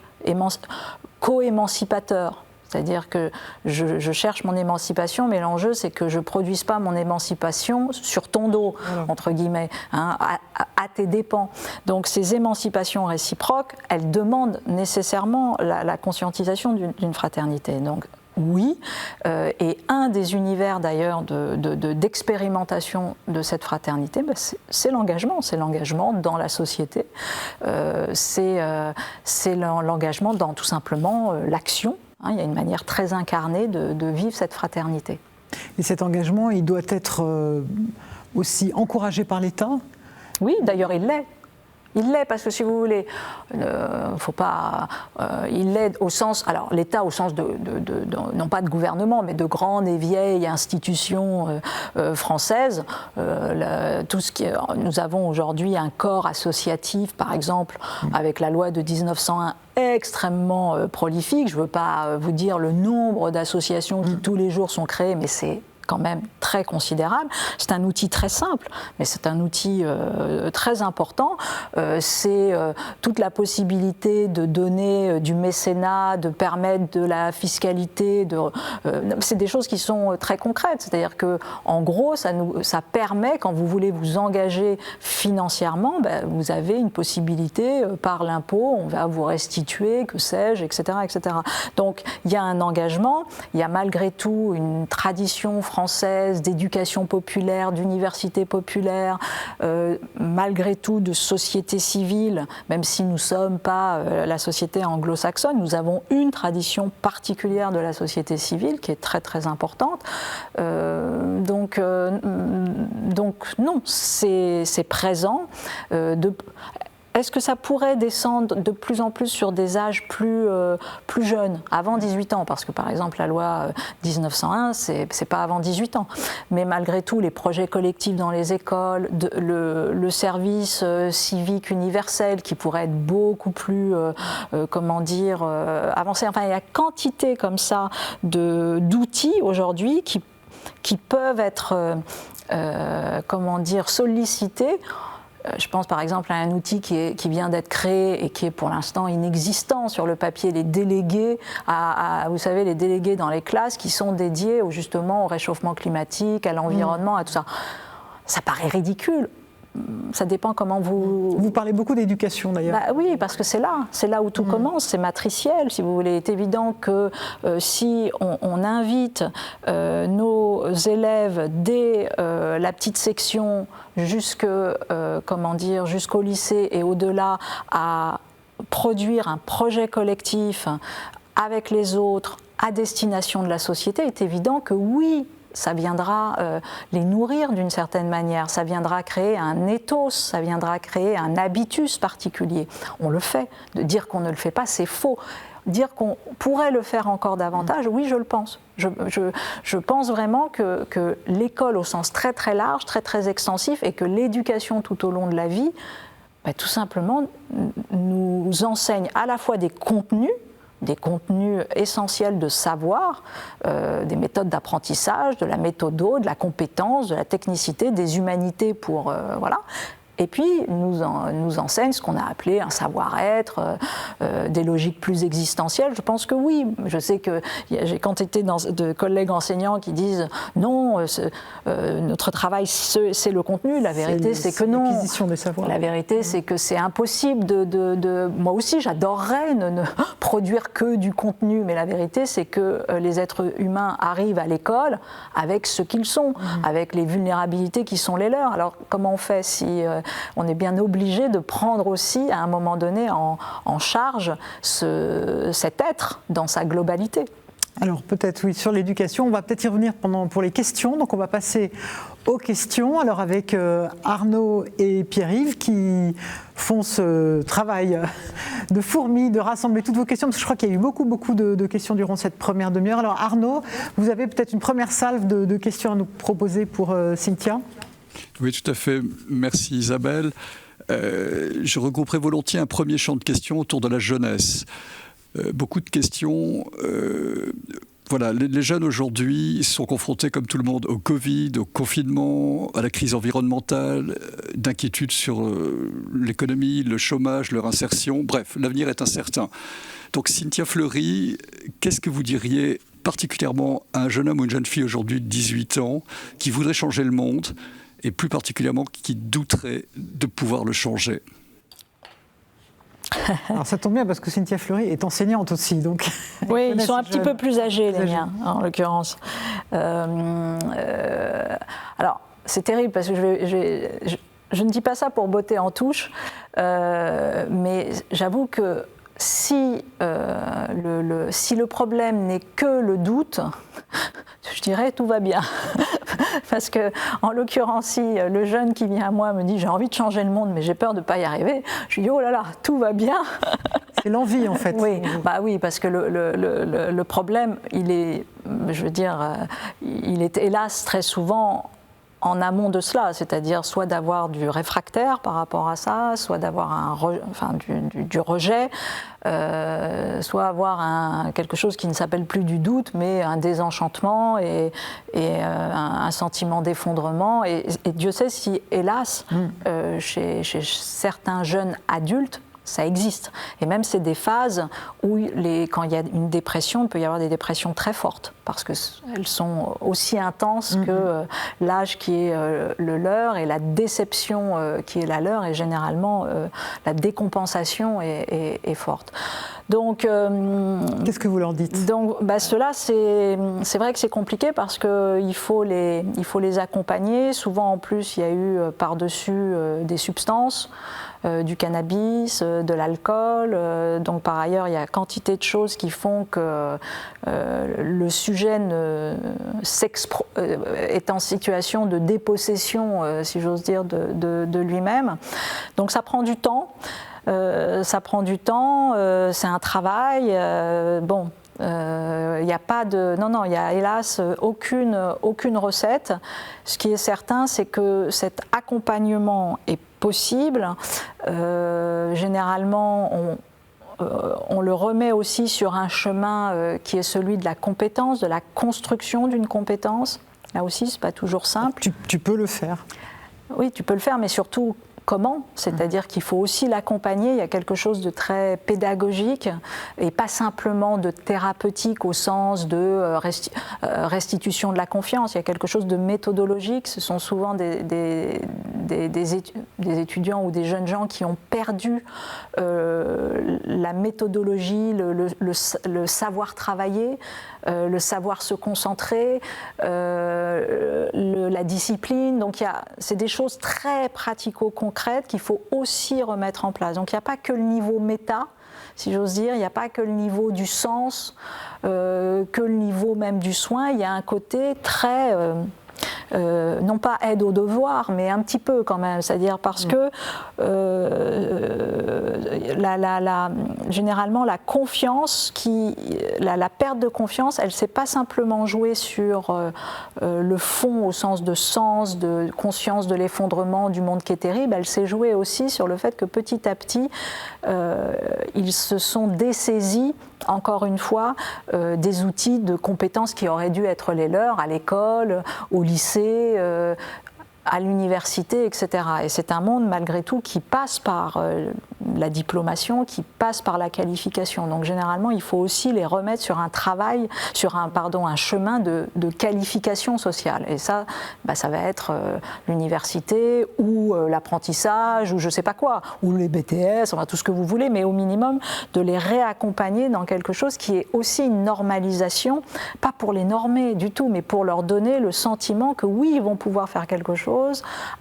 B: co-émancipateur, c'est-à-dire que je cherche mon émancipation, mais l'enjeu c'est que je ne produise pas mon émancipation sur ton dos, entre guillemets, à tes dépens. Donc ces émancipations réciproques, elles demandent nécessairement la conscientisation d'une fraternité. Donc oui, et un des univers d'ailleurs d'expérimentation de cette fraternité, c'est l'engagement dans la société, c'est l'engagement dans tout simplement l'action. Il y a une manière très incarnée de vivre cette fraternité.
A: Et cet engagement, il doit être aussi encouragé par l'État ?
B: Oui, d'ailleurs il l'est. Il l'est parce que si vous voulez, faut pas. Il l'est au sens, alors l'État au sens non pas de gouvernement, mais de grandes et vieilles institutions françaises. Nous avons aujourd'hui un corps associatif, par exemple, avec la loi de 1901. Extrêmement prolifique. Je ne veux pas vous dire le nombre d'associations qui tous les jours sont créées, mais c'est quand même très considérable. C'est un outil très simple, mais c'est un outil très important. C'est toute la possibilité de donner du mécénat, de permettre de la fiscalité. C'est des choses qui sont très concrètes. C'est-à-dire que, en gros, ça permet, quand vous voulez vous engager financièrement, vous avez une possibilité par l'impôt, on va vous restituer, que sais-je, etc., etc. Donc, il y a un engagement. Il y a malgré tout une tradition française d'éducation populaire, d'université populaire, malgré tout de société civile, même si nous ne sommes pas la société anglo-saxonne, nous avons une tradition particulière de la société civile qui est très très importante. Donc non, c'est présent. Est-ce que ça pourrait descendre de plus en plus sur des âges plus jeunes, avant 18 ans? Parce que par exemple la loi 1901, c'est pas avant 18 ans. Mais malgré tout, les projets collectifs dans les écoles, le service civique universel qui pourrait être beaucoup plus, avancé. Enfin, il y a quantité comme ça d'outils aujourd'hui qui peuvent être, sollicités. Je pense par exemple à un outil qui vient d'être créé et qui est pour l'instant inexistant sur le papier, les délégués, vous savez, les délégués dans les classes qui sont dédiés justement au réchauffement climatique, à l'environnement, à tout ça. ça paraît ridicule. Ça dépend comment vous...
A: Vous parlez beaucoup d'éducation d'ailleurs.
B: Bah oui, parce que c'est là où tout commence, c'est matriciel, si vous voulez. Il est évident que si on invite nos élèves dès la petite section jusqu'au lycée et au-delà à produire un projet collectif avec les autres à destination de la société, il est évident que oui, ça viendra les nourrir d'une certaine manière, ça viendra créer un ethos, ça viendra créer un habitus particulier. On le fait. De dire qu'on ne le fait pas, c'est faux. Dire qu'on pourrait le faire encore davantage, oui, je le pense. Je pense vraiment que l'école au sens très très large, très très extensif, et que l'éducation tout au long de la vie, tout simplement nous enseigne à la fois des contenus essentiels de savoir, des méthodes d'apprentissage, de la méthodo, de la compétence, de la technicité, des humanités pour... voilà. Et puis, nous enseigne ce qu'on a appelé un savoir-être, des logiques plus existentielles. Je pense que oui. Je sais que j'ai quantité de collègues enseignants qui disent non, notre travail, c'est le contenu. La vérité, c'est que non.
A: L'acquisition des savoirs.
B: La vérité, c'est que c'est impossible Moi aussi, j'adorerais ne produire que du contenu, mais la vérité, c'est que les êtres humains arrivent à l'école avec ce qu'ils sont, avec les vulnérabilités qui sont les leurs. Alors, comment on fait si... on est bien obligé de prendre aussi, à un moment donné, en charge cet être dans sa globalité.
A: Alors peut-être, oui, sur l'éducation, on va peut-être y revenir pour les questions. Donc on va passer aux questions. Alors avec Arnaud et Pierre-Yves qui font ce travail de fourmi, de rassembler toutes vos questions, parce que je crois qu'il y a eu beaucoup de questions durant cette première demi-heure. Alors Arnaud, vous avez peut-être une première salve de questions à nous proposer pour Cynthia ?
C: Oui, tout à fait. Merci Isabelle. Je regrouperai volontiers un premier champ de questions autour de la jeunesse. Beaucoup de questions. Voilà, les jeunes aujourd'hui sont confrontés, comme tout le monde, au Covid, au confinement, à la crise environnementale, d'inquiétude sur l'économie, le chômage, leur insertion. Bref, l'avenir est incertain. Donc Cynthia Fleury, qu'est-ce que vous diriez particulièrement à un jeune homme ou une jeune fille aujourd'hui de 18 ans qui voudrait changer le monde et plus particulièrement qui douterait de pouvoir le changer?
A: Alors ça tombe bien parce que Cynthia Fleury est enseignante aussi, donc...
B: Oui, ils sont un petit peu plus âgés, les miens, en l'occurrence. Alors, c'est terrible parce que je ne dis pas ça pour botter en touche, mais j'avoue que si le problème n'est que le doute, je dirais tout va bien. Parce que, en l'occurrence, si le jeune qui vient à moi me dit j'ai envie de changer le monde, mais j'ai peur de ne pas y arriver, je lui dis oh là là, tout va bien.
A: C'est l'envie en fait.
B: Oui, oui, parce que le problème, il est, je veux dire, il est hélas très souvent en amont de cela, c'est-à-dire soit d'avoir du réfractaire par rapport à ça, soit d'avoir du rejet, soit avoir quelque chose qui ne s'appelle plus du doute, mais un désenchantement et un sentiment d'effondrement. Et Dieu sait si, hélas, chez certains jeunes adultes, ça existe. Et même c'est des phases où, quand il y a une dépression, il peut y avoir des dépressions très fortes, parce qu'elles sont aussi intenses que l'âge qui est le leur et la déception qui est la leur, et généralement la décompensation est forte. Donc,
A: qu'est-ce que vous leur dites?
B: Donc, ceux-là, c'est vrai que c'est compliqué parce qu'il faut les accompagner. Souvent, en plus, il y a eu par-dessus des substances, du cannabis, de l'alcool. Donc, par ailleurs, il y a quantité de choses qui font que le sujet est en situation de dépossession, si j'ose dire, de lui-même. Donc, ça prend du temps. C'est un travail. Il n'y a pas de... Non, il n'y a hélas aucune recette. Ce qui est certain, c'est que cet accompagnement est possible. Généralement, on le remet aussi sur un chemin qui est celui de la compétence, de la construction d'une compétence. Là aussi, ce n'est pas toujours simple.
A: Tu peux le faire.
B: Oui, tu peux le faire, mais surtout... comment, c'est-à-dire qu'il faut aussi l'accompagner. Il y a quelque chose de très pédagogique et pas simplement de thérapeutique au sens de restitution de la confiance. Il y a quelque chose de méthodologique. Ce sont souvent des étudiants ou des jeunes gens qui ont perdu la méthodologie, le savoir travailler, le savoir se concentrer, la discipline. Donc c'est des choses très pratico-concrètes qu'il faut aussi remettre en place. Donc il n'y a pas que le niveau méta, si j'ose dire, il n'y a pas que le niveau du sens, que le niveau même du soin. Il y a un côté très... non pas aide au devoir, mais un petit peu quand même, c'est-à-dire parce que généralement la confiance, la perte de confiance, elle ne s'est pas simplement jouée sur le fond au sens de sens, de conscience de l'effondrement du monde qui est terrible, elle s'est jouée aussi sur le fait que petit à petit, ils se sont dessaisis, encore une fois, des outils de compétences qui auraient dû être les leurs à l'école, au lycée, à l'université, etc. Et c'est un monde, malgré tout, qui passe par la diplomation, qui passe par la qualification. Donc, généralement, il faut aussi les remettre sur un travail, sur un chemin de qualification sociale. Et ça, ça va être l'université ou l'apprentissage ou je ne sais pas quoi, ou les BTS, enfin tout ce que vous voulez, mais au minimum, de les réaccompagner dans quelque chose qui est aussi une normalisation, pas pour les normer du tout, mais pour leur donner le sentiment que oui, ils vont pouvoir faire quelque chose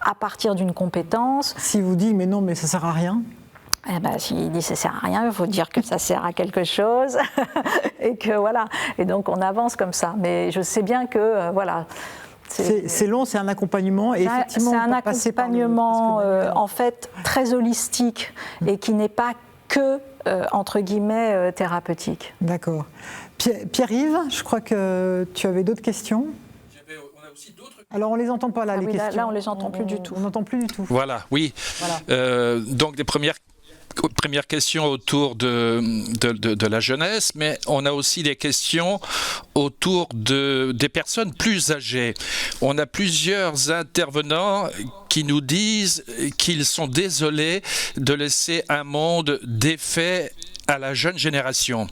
B: à partir d'une compétence.
A: Si vous dites mais non, mais ça sert à rien.
B: Eh ben, s'il dit ça sert à rien, il faut dire que ça sert à quelque chose et que voilà. Et donc on avance comme ça. Mais je sais bien que voilà.
A: C'est long, c'est un accompagnement et effectivement
B: c'est un accompagnement en fait très holistique et qui n'est pas que entre guillemets thérapeutique.
A: D'accord. Pierre-Yves, je crois que tu avais d'autres questions.
D: On a aussi d'autres.
A: Alors on les entend pas là, les questions.
B: Là on les entend plus du tout.
A: On n'entend plus du tout.
D: Voilà, oui.
A: Voilà.
D: Donc des premières questions autour de la jeunesse, mais on a aussi des questions autour des personnes plus âgées. On a plusieurs intervenants qui nous disent qu'ils sont désolés de laisser un monde défait à la jeune génération.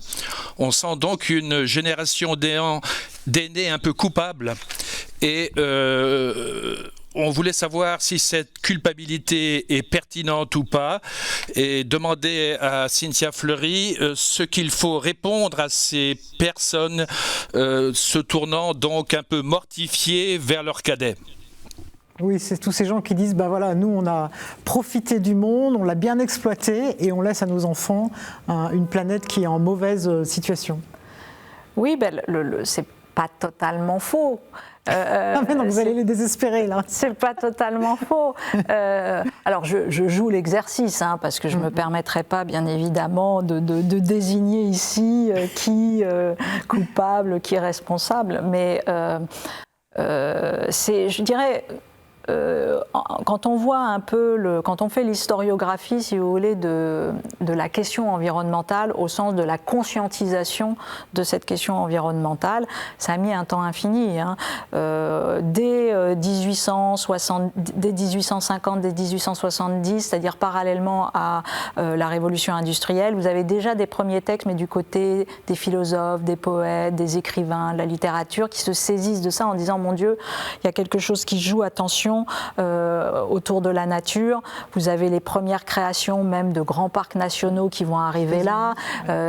D: On sent donc une génération d'aînés un peu coupables et on voulait savoir si cette culpabilité est pertinente ou pas et demander à Cynthia Fleury ce qu'il faut répondre à ces personnes se tournant donc un peu mortifiées vers leurs cadets.
A: Oui, c'est tous ces gens qui disent, voilà, nous on a profité du monde, on l'a bien exploité et on laisse à nos enfants une planète qui est en mauvaise situation.
B: Oui, c'est pas totalement faux.
A: Donc vous allez les désespérer là.
B: C'est pas totalement faux. Alors je joue l'exercice parce que je me permettrai pas bien évidemment de désigner ici qui coupable, qui responsable, mais je dirais. Quand on voit un peu, quand on fait l'historiographie, si vous voulez, de la question environnementale au sens de la conscientisation de cette question environnementale, ça a mis un temps infini. Dès 1850, dès 1870, c'est-à-dire parallèlement à la révolution industrielle, vous avez déjà des premiers textes, mais du côté des philosophes, des poètes, des écrivains, de la littérature, qui se saisissent de ça en disant « Mon Dieu, il y a quelque chose qui joue, attention ». Autour de la nature. Vous avez les premières créations même de grands parcs nationaux qui vont arriver là.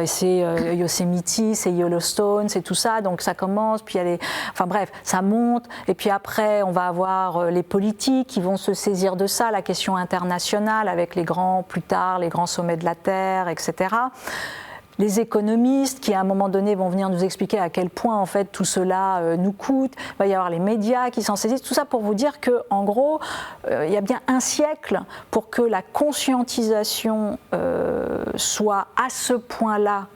B: C'est Yosemite, c'est Yellowstone, c'est tout ça. Donc ça commence, puis enfin bref, ça monte. Et puis après, on va avoir les politiques qui vont se saisir de ça, la question internationale avec plus tard, les grands sommets de la Terre, etc. Les économistes qui, à un moment donné, vont venir nous expliquer à quel point, en fait, tout cela nous coûte. Il va y avoir les médias qui s'en saisissent. Tout ça pour vous dire qu'en gros, il y a bien un siècle pour que la conscientisation soit à ce point-là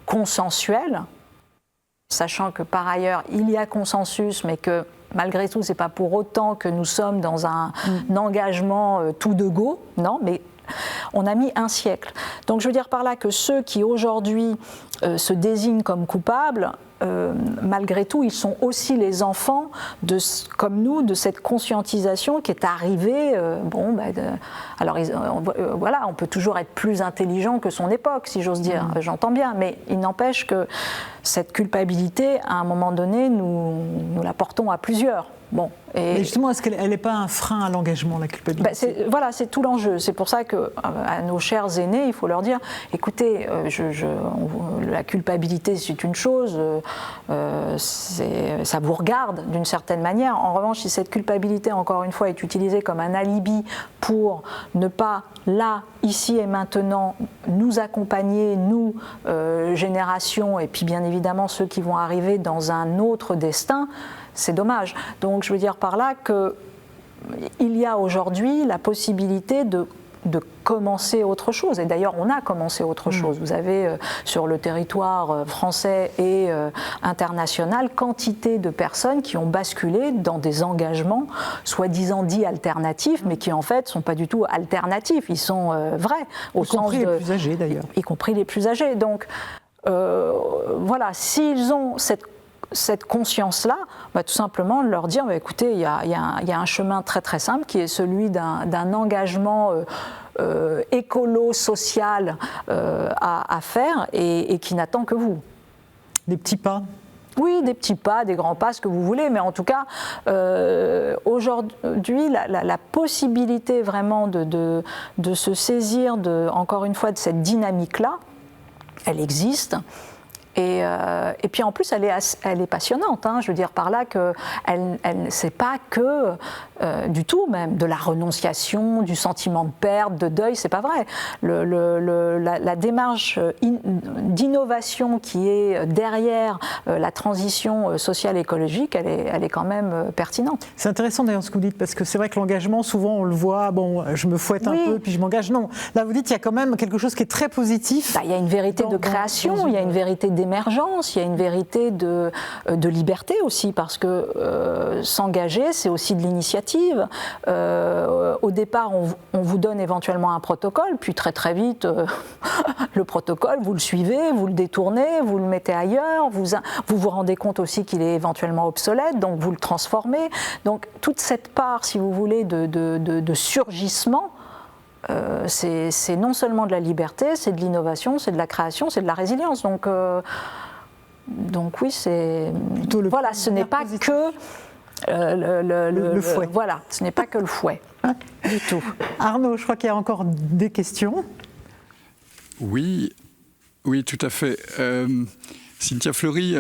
B: consensuelle, sachant que, par ailleurs, il y a consensus, mais que, malgré tout, ce n'est pas pour autant que nous sommes dans un engagement tout de go, non, mais on a mis un siècle. Donc je veux dire par là que ceux qui aujourd'hui se désignent comme coupables, malgré tout, ils sont aussi les enfants, comme nous, de cette conscientisation qui est arrivée. Voilà, on peut toujours être plus intelligent que son époque, si j'ose dire, j'entends bien, mais il n'empêche que cette culpabilité, à un moment donné, nous la portons à plusieurs. Bon,
A: mais justement, est-ce qu'elle n'est pas un frein à l'engagement, la culpabilité ?
B: Voilà, c'est tout l'enjeu. C'est pour ça qu'à nos chers aînés, il faut leur dire, écoutez, la culpabilité, c'est une chose, ça vous regarde d'une certaine manière. En revanche, si cette culpabilité, encore une fois, est utilisée comme un alibi pour ne pas, là, ici et maintenant, nous accompagner, nous, générations, et puis bien évidemment ceux qui vont arriver dans un autre destin, c'est dommage. Donc je veux dire par là qu'il y a aujourd'hui la possibilité de commencer autre chose. Et d'ailleurs, on a commencé autre chose. Vous avez sur le territoire français et international quantité de personnes qui ont basculé dans des engagements soi-disant dits alternatifs, mais qui en fait ne sont pas du tout alternatifs. Ils sont vrais.
A: Y compris les plus âgés d'ailleurs.
B: Y compris les plus âgés. Donc voilà, s'ils ont cette conscience-là, tout simplement de leur dire, écoutez, il y a un chemin très très simple qui est celui d'un engagement écolo-social à faire et qui n'attend que vous.
A: Des petits pas ?
B: Oui, des petits pas, des grands pas, ce que vous voulez, mais en tout cas, aujourd'hui, la possibilité vraiment de se saisir, encore une fois, de cette dynamique-là, elle existe. Et puis en plus, elle est passionnante. Je veux dire par là que c'est pas que du tout même de la renonciation, du sentiment de perte, de deuil. C'est pas vrai. La démarche d'innovation qui est derrière la transition sociale et écologique, elle est quand même pertinente.
A: C'est intéressant d'ailleurs ce que vous dites parce que c'est vrai que l'engagement, souvent on le voit. Bon, je me fouette un peu puis je m'engage. Non, là vous dites il y a quand même quelque chose qui est très positif.
B: Il y a une vérité de création, il y a une vérité d'émergence, il y a une vérité de liberté aussi, parce que s'engager, c'est aussi de l'initiative. Au départ, on vous donne éventuellement un protocole, puis très très vite, le protocole, vous le suivez, vous le détournez, vous le mettez ailleurs, vous rendez compte aussi qu'il est éventuellement obsolète, donc vous le transformez. Donc toute cette part, si vous voulez, de surgissement, c'est non seulement de la liberté, c'est de l'innovation, c'est de la création, c'est de la résilience. Donc oui, c'est voilà, ce n'est pas que le fouet. Voilà, ce n'est pas que le fouet du tout.
A: Arnaud, je crois qu'il y a encore des questions.
C: Oui, tout à fait. Cynthia Fleury,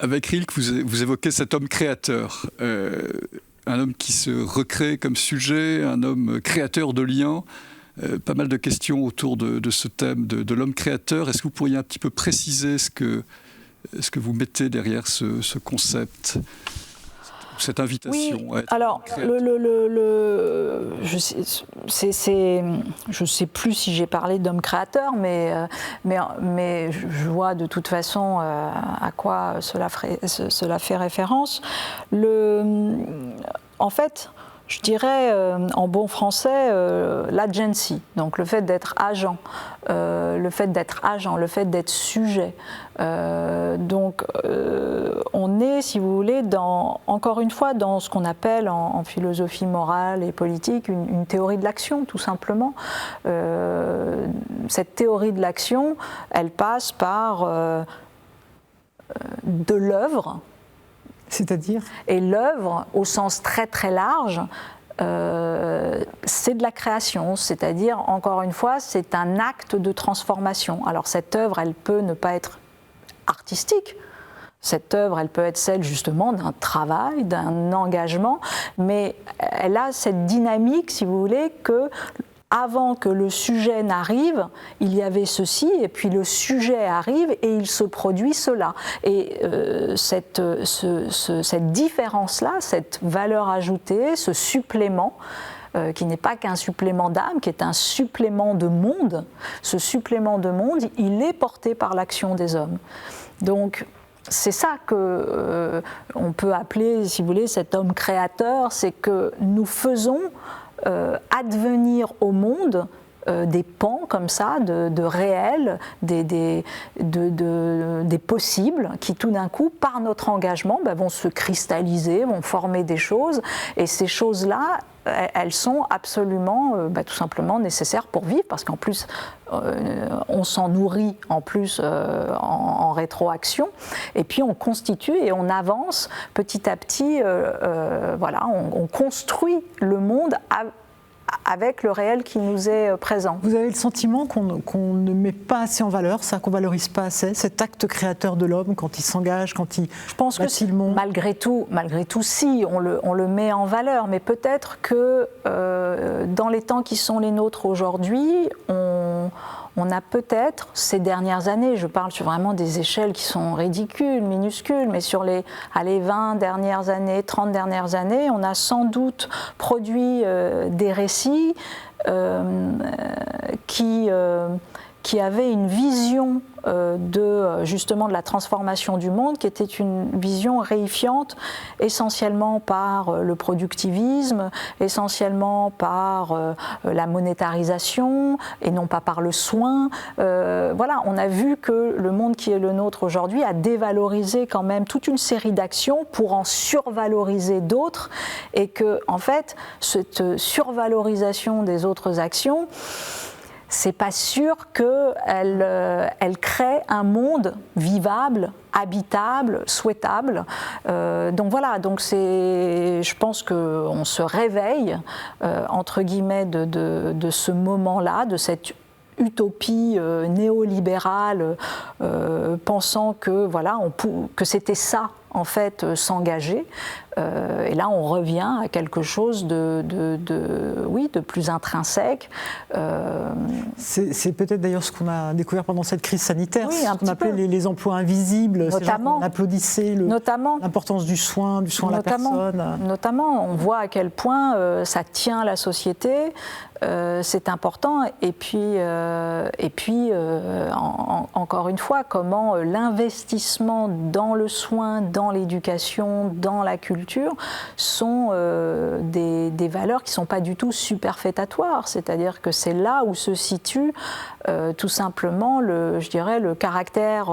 C: avec Rilke, vous évoquez cet homme créateur. Un homme qui se recrée comme sujet, un homme créateur de liens. Pas mal de questions autour de ce thème de l'homme créateur. Est-ce que vous pourriez un petit peu préciser ce que vous mettez derrière ce concept, cette invitation à être
B: alors,
C: créateur?
B: je sais plus si j'ai parlé d'homme créateur, mais je vois de toute façon à quoi cela fait référence. En fait, je dirais en bon français l'agency, donc le fait d'être agent, le fait d'être sujet. Donc on est, si vous voulez, encore une fois, dans ce qu'on appelle en philosophie morale et politique une théorie de l'action, tout simplement. Cette théorie de l'action, elle passe par de l'œuvre.
A: C'est-à-dire ?
B: Et l'œuvre, au sens très très large, c'est de la création, c'est-à-dire, encore une fois, c'est un acte de transformation. Alors cette œuvre, elle peut ne pas être artistique, cette œuvre, elle peut être celle justement d'un travail, d'un engagement, mais elle a cette dynamique, si vous voulez, que avant que le sujet n'arrive, il y avait ceci, et puis le sujet arrive et il se produit cela. Et cette différence-là, cette valeur ajoutée, ce supplément, qui n'est pas qu'un supplément d'âme, qui est un supplément de monde, ce supplément de monde, il est porté par l'action des hommes. Donc, c'est ça que on peut appeler, si vous voulez, cet homme créateur, c'est que nous faisons advenir au monde des pans comme ça, de réels, des possibles, qui tout d'un coup, par notre engagement, vont se cristalliser, vont former des choses, et ces choses-là, elles sont absolument, tout simplement nécessaires pour vivre, parce qu'en plus, on s'en nourrit en plus en rétroaction, et puis on constitue et on avance petit à petit, on construit le monde avec le réel qui nous est présent.
A: Vous avez le sentiment qu'on ne met pas assez en valeur ça, qu'on ne valorise pas assez cet acte créateur de l'homme quand il s'engage, quand il bâtit le monde?
B: Malgré tout, si, on le met en valeur, mais peut-être que dans les temps qui sont les nôtres aujourd'hui, on a peut-être, ces dernières années, je parle sur vraiment des échelles qui sont ridicules, minuscules, mais sur les 20 dernières années, 30 dernières années, on a sans doute produit des récits qui avaient une vision justement de la transformation du monde, qui était une vision réifiante, essentiellement par le productivisme, essentiellement par la monétarisation, et non pas par le soin. On a vu que le monde qui est le nôtre aujourd'hui a dévalorisé quand même toute une série d'actions pour en survaloriser d'autres, et que, en fait, cette survalorisation des autres actions, c'est pas sûr qu'elle crée un monde vivable, habitable, souhaitable. Donc je pense qu'on se réveille, entre guillemets, de ce moment-là, de cette utopie néolibérale, pensant que c'était ça, en fait, s'engager. Et là, on revient à quelque chose de plus intrinsèque.
A: C'est peut-être d'ailleurs ce qu'on a découvert pendant cette crise sanitaire,
B: oui,
A: ce qu'on appelait les emplois invisibles.
B: Notamment.
A: On applaudissait l'importance du soin à la personne.
B: Notamment, on voit à quel point ça tient la société. C'est important, et puis encore une fois, comment l'investissement dans le soin, dans l'éducation, dans la culture sont des valeurs qui ne sont pas du tout superfétatoires, c'est-à-dire que c'est là où se situe tout simplement le caractère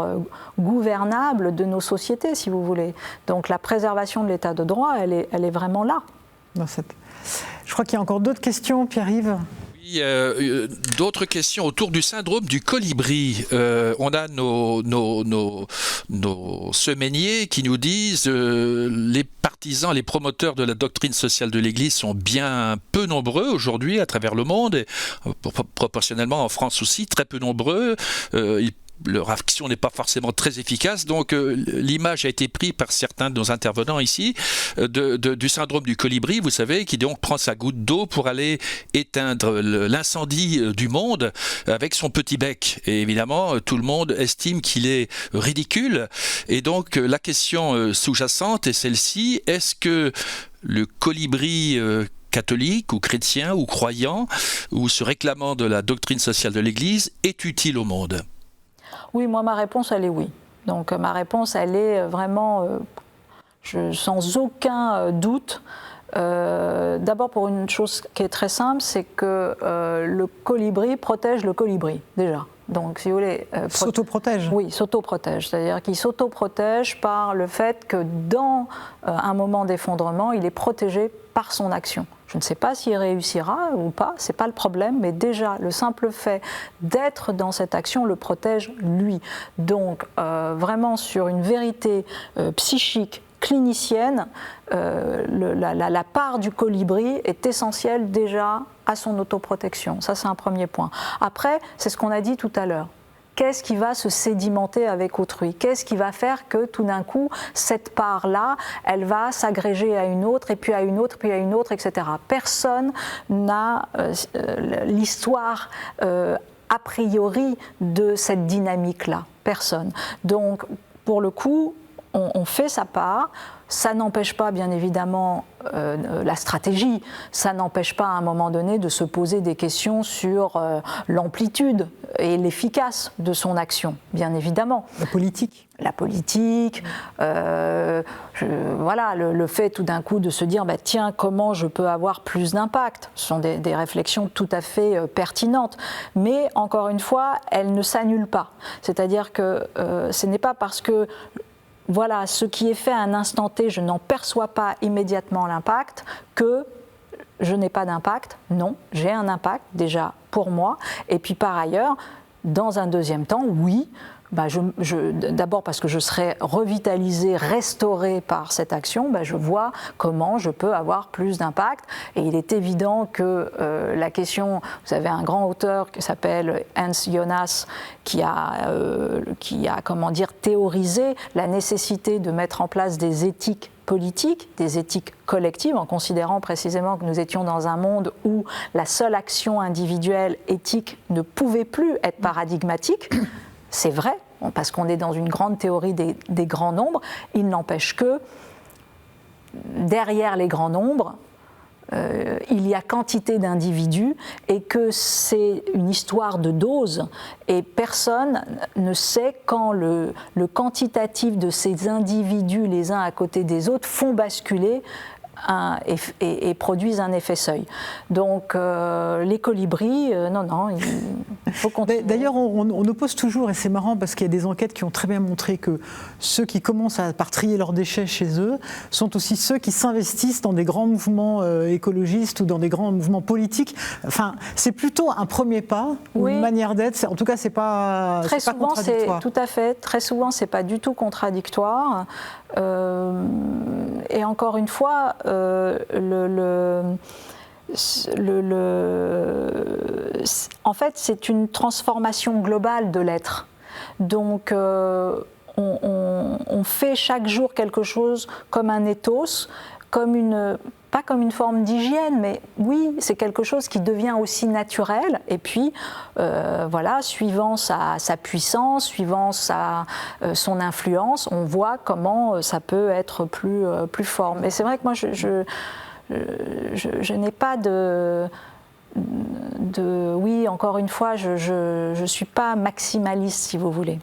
B: gouvernable de nos sociétés, si vous voulez. Donc la préservation de l'état de droit, elle est vraiment là.
A: Je crois qu'il y a encore d'autres questions, Pierre-Yves.
D: Oui, d'autres questions autour du syndrome du colibri. On a nos semainiers qui nous disent les partisans, les promoteurs de la doctrine sociale de l'Église sont bien peu nombreux aujourd'hui à travers le monde, et proportionnellement en France aussi, très peu nombreux. Leur action n'est pas forcément très efficace, donc l'image a été prise par certains de nos intervenants ici du syndrome du colibri, vous savez, qui donc prend sa goutte d'eau pour aller éteindre l'incendie du monde avec son petit bec. Et évidemment, tout le monde estime qu'il est ridicule. Et donc la question sous-jacente est celle-ci: est-ce que le colibri catholique ou chrétien ou croyant ou se réclamant de la doctrine sociale de l'Église est utile au monde?
B: Oui, moi, ma réponse, elle est oui. Donc, ma réponse, elle est vraiment sans aucun doute. D'abord, pour une chose qui est très simple, c'est que le colibri protège le colibri, déjà. Donc, si vous voulez...
A: s'autoprotège.
B: Oui, s'autoprotège. C'est-à-dire qu'il s'autoprotège par le fait que dans un moment d'effondrement, il est protégé par son action. Je ne sais pas s'il réussira ou pas, ce n'est pas le problème, mais déjà, le simple fait d'être dans cette action le protège lui. Donc, vraiment sur une vérité psychique, clinicienne, la part du colibri est essentielle déjà à son autoprotection. Ça, c'est un premier point. Après, c'est ce qu'on a dit tout à l'heure. Qu'est-ce qui va se sédimenter avec autrui? Qu'est-ce qui va faire que tout d'un coup, cette part-là, elle va s'agréger à une autre, et puis à une autre, puis à une autre, etc. Personne n'a l'histoire a priori de cette dynamique-là. Personne. Donc, pour le coup, on fait sa part. Ça n'empêche pas, bien évidemment, la stratégie. Ça n'empêche pas, à un moment donné, de se poser des questions sur l'amplitude et l'efficace de son action, bien évidemment.
A: La politique.
B: La politique, voilà, le fait tout d'un coup de se dire bah, tiens, comment je peux avoir plus d'impact. Ce sont des réflexions tout à fait pertinentes, mais encore une fois, elles ne s'annulent pas. C'est-à-dire que ce n'est pas parce que voilà, ce qui est fait à un instant T, je n'en perçois pas immédiatement l'impact, que je n'ai pas d'impact. Non, j'ai un impact déjà pour moi. Et puis par ailleurs, dans un deuxième temps, oui, bah d'abord parce que je serai revitalisée, restaurée par cette action, bah je vois comment je peux avoir plus d'impact. Et il est évident que la question, vous avez un grand auteur qui s'appelle Hans Jonas, qui a comment dire, théorisé la nécessité de mettre en place des éthiques politiques, des éthiques collectives, en considérant précisément que nous étions dans un monde où la seule action individuelle éthique ne pouvait plus être paradigmatique. C'est vrai, parce qu'on est dans une grande théorie des grands nombres. Il n'empêche que derrière les grands nombres, il y a quantité d'individus et que c'est une histoire de dose et personne ne sait quand le quantitatif de ces individus les uns à côté des autres font basculer et produisent un effet seuil. Donc les colibris, non, il faut continuer.
A: D'ailleurs, on oppose toujours, et c'est marrant parce qu'il y a des enquêtes qui ont très bien montré que ceux qui commencent par trier leurs déchets chez eux sont aussi ceux qui s'investissent dans des grands mouvements écologistes ou dans des grands mouvements politiques. Enfin, c'est plutôt un premier pas, ou une manière d'être. En tout cas, c'est pas contradictoire.
B: Tout à fait. Très souvent, c'est pas du tout contradictoire. Et encore une fois, en fait, c'est une transformation globale de l'être. Donc, on fait chaque jour quelque chose comme un ethos, pas comme une forme d'hygiène, mais oui, c'est quelque chose qui devient aussi naturel. Et puis, voilà, suivant sa puissance, suivant son influence, on voit comment ça peut être plus fort. Mais c'est vrai que moi, je n'ai pas oui, encore une fois, je ne suis pas maximaliste, si vous voulez.